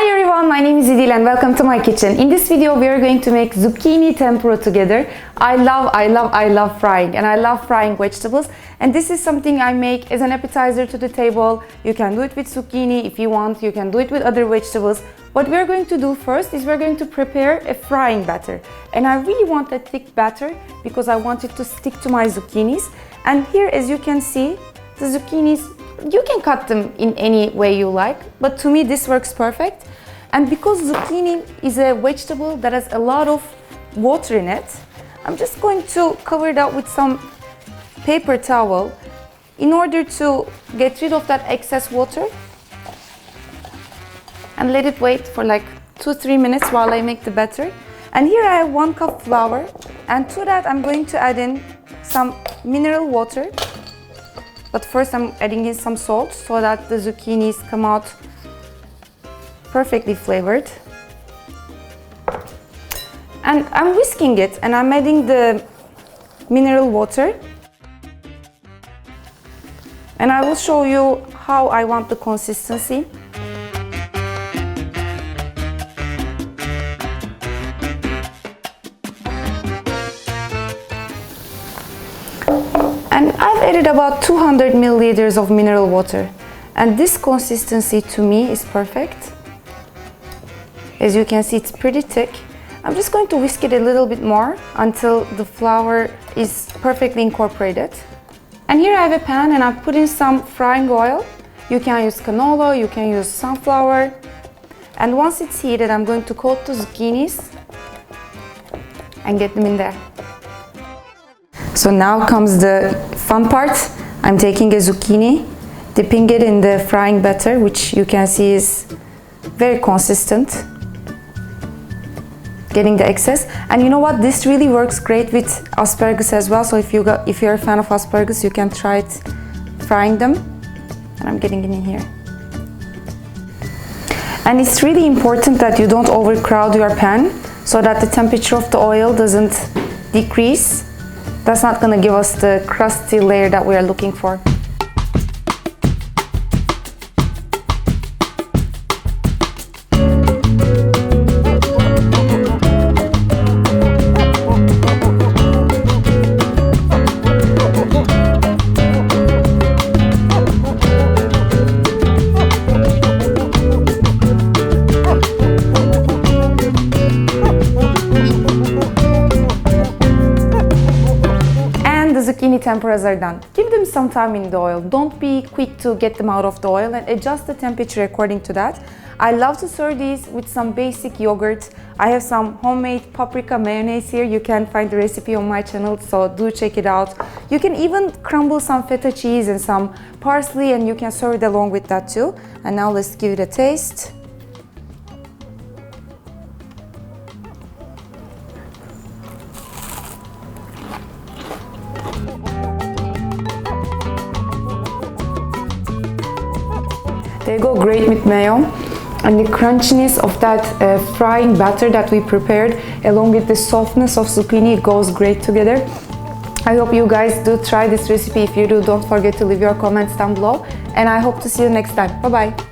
Hi everyone, my name is Idil and welcome to my kitchen. In this video we are going to make zucchini tempura together. I love frying, and I love frying vegetables, and this is something I make as an appetizer to the table. You can do it with zucchini if you want, you can do it with other vegetables. What we are going to do first is we're going to prepare a frying batter, and I really want a thick batter because I want it to stick to my zucchinis. And here, as you can see, the zucchinis, you can cut them in any way you like, but to me this works perfect. And because zucchini is a vegetable that has a lot of water in it, I'm just going to cover it up with some paper towel in order to get rid of that excess water and let it wait for like 2-3 minutes while I make the batter. And here I have 1 cup flour, and to that I'm going to add in some mineral water. But first I'm adding in some salt so that the zucchinis come out perfectly flavored. And I'm whisking it, and I'm adding the mineral water. And I will show you how I want the consistency. And I've added about 200 milliliters of mineral water, and this consistency to me is perfect. As you can see, it's pretty thick. I'm just going to whisk it a little bit more until the flour is perfectly incorporated. And here I have a pan, and I've put in some frying oil. You can use canola, you can use sunflower. And once it's heated, I'm going to coat the zucchinis and get them in there. So now comes the fun part. I'm taking a zucchini, dipping it in the frying batter, which you can see is very consistent, getting the excess. And you know what? This really works great with asparagus as well. So if you're a fan of asparagus, you can try it frying them. And I'm getting it in here. And it's really important that you don't overcrowd your pan so that the temperature of the oil doesn't decrease. That's not going to give us the crusty layer that we are looking for. Zucchini tempuras are done. Give them some time in the oil. Don't be quick to get them out of the oil, and adjust the temperature according to that. I love to serve these with some basic yogurt. I have some homemade paprika mayonnaise here. You can find the recipe on my channel, so do check it out. You can even crumble some feta cheese and some parsley, and you can serve it along with that too. And now let's give it a taste. They go great with mayo, and the crunchiness of that frying batter that we prepared along with the softness of zucchini goes great together. I hope you guys do try this recipe. If you do, don't forget to leave your comments down below, and I hope to see you next time. Bye bye.